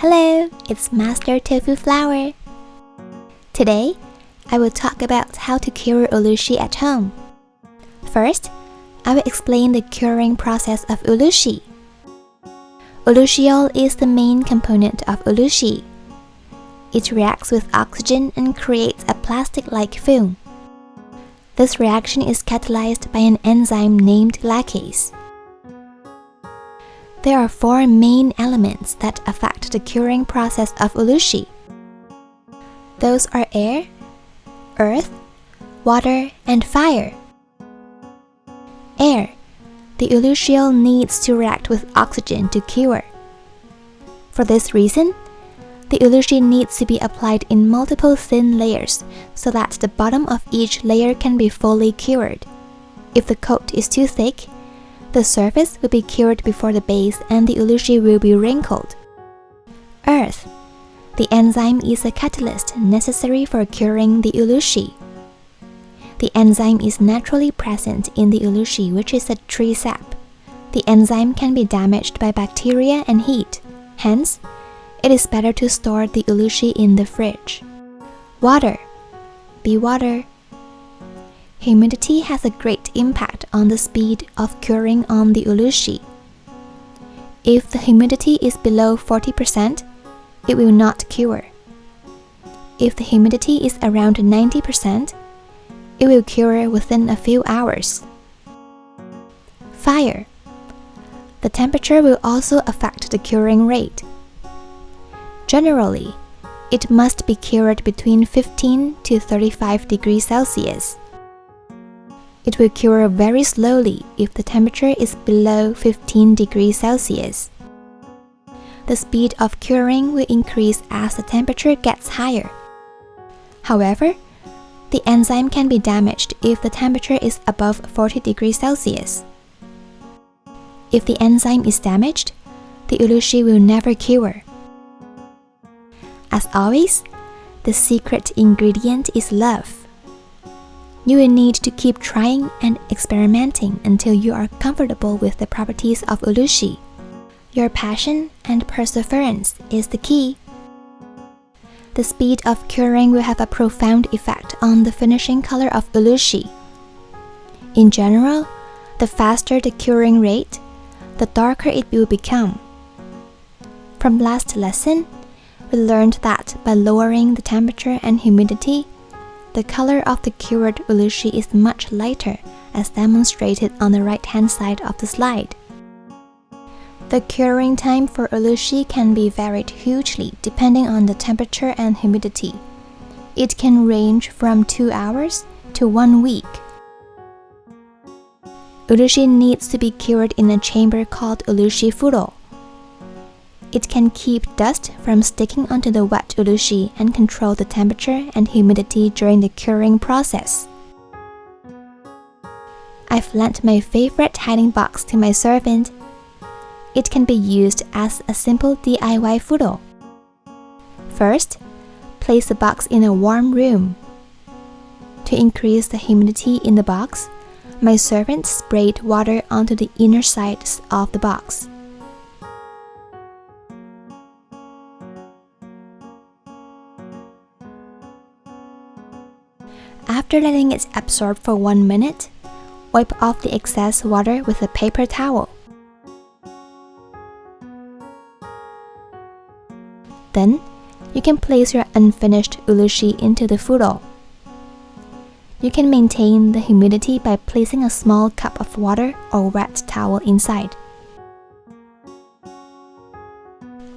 Hello, it's Master Tofuflower. Today, I will talk about how to cure Urushi at home. First, I will explain the curing process of Urushi. Urushiol is the main component of Urushi. It reacts with oxygen and creates a plastic-like film. This reaction is catalyzed by an enzyme named lacase. There are 4 main elements that affect the curing process of Urushi. Those are air, earth, water, and fire. Air. The Urushiol needs to react with oxygen to cure. For this reason, the Urushi needs to be applied in multiple thin layers so that the bottom of each layer can be fully cured. If the coat is too thick, the surface will be cured before the base and the Urushi will be wrinkled. Earth. The enzyme is a catalyst necessary for curing the Urushi. The enzyme is naturally present in the Urushi, which is a tree sap. The enzyme can be damaged by bacteria and heat. Hence, it is better to store the Urushi in the fridge. Water. Be water. Humidity has a great impact on the speed of curing on the Urushi. If the humidity is below 40%, it will not cure. If the humidity is around 90%, it will cure within a few hours. Fire. The temperature will also affect the curing rate. Generally, it must be cured between 15 to 35 degrees Celsius. It will cure very slowly if the temperature is below 15 degrees Celsius. The speed of curing will increase as the temperature gets higher. However, the enzyme can be damaged if the temperature is above 40 degrees Celsius. If the enzyme is damaged, the Urushi will never cure. As always, the secret ingredient is love. You will need to keep trying and experimenting until you are comfortable with the properties of Urushi. Your passion and perseverance is the key. The speed of curing will have a profound effect on the finishing color of Urushi. In general, the faster the curing rate, the darker it will become. From last lesson, we learned that by lowering the temperature and humidity, the color of the cured Urushi is much lighter, as demonstrated on the right-hand side of the slide. The curing time for Urushi can be varied hugely depending on the temperature and humidity. It can range from 2 hours to 1 week. Urushi needs to be cured in a chamber called Urushi furo. It can keep dust from sticking onto the wet Urushi and control the temperature and humidity during the curing process. I've lent my favorite hiding box to my servant. It can be used as a simple DIY furo. First, place the box in a warm room. To increase the humidity in the box, my servant sprayed water onto the inner sides of the box. After letting it absorb for 1 minute, wipe off the excess water with a paper towel. Then, you can place your unfinished Urushi into the furo. You can maintain the humidity by placing a small cup of water or wet towel inside.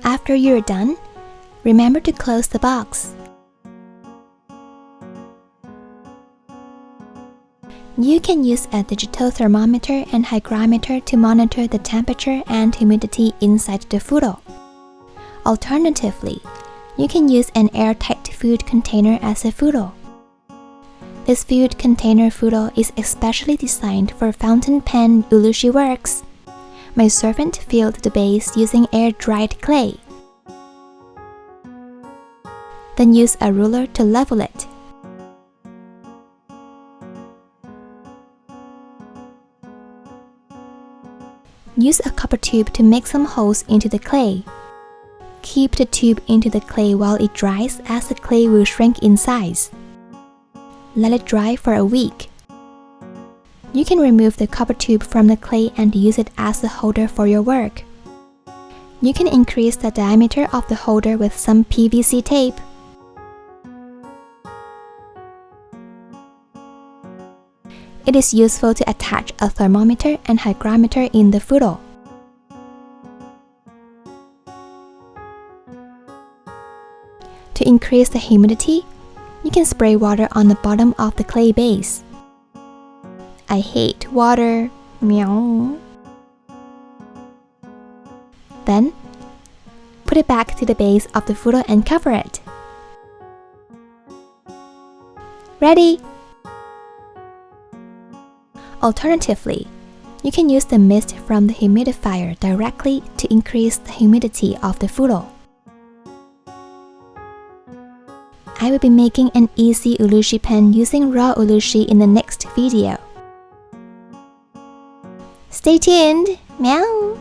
After you're done, remember to close the box. You can use a digital thermometer and hygrometer to monitor the temperature and humidity inside the furo. Alternatively, you can use an airtight food container as a furo. This food container furo is especially designed for fountain pen Urushi works. My servant filled the base using air-dried clay. Then use a ruler to level it. Use a copper tube to make some holes into the clay. Keep the tube into the clay while it dries, as the clay will shrink in size. Let it dry for a week. You can remove the copper tube from the clay and use it as a holder for your work. You can increase the diameter of the holder with some PVC tape. It is useful to attach a thermometer and hygrometer in the funnel. To increase the humidity, you can spray water on the bottom of the clay base. I hate water. Meow. Then, put it back to the base of the funnel and cover it. Ready! Alternatively, you can use the mist from the humidifier directly to increase the humidity of the funnel. I will be making an easy urushi pen using raw urushi in the next video. Stay tuned! Meow!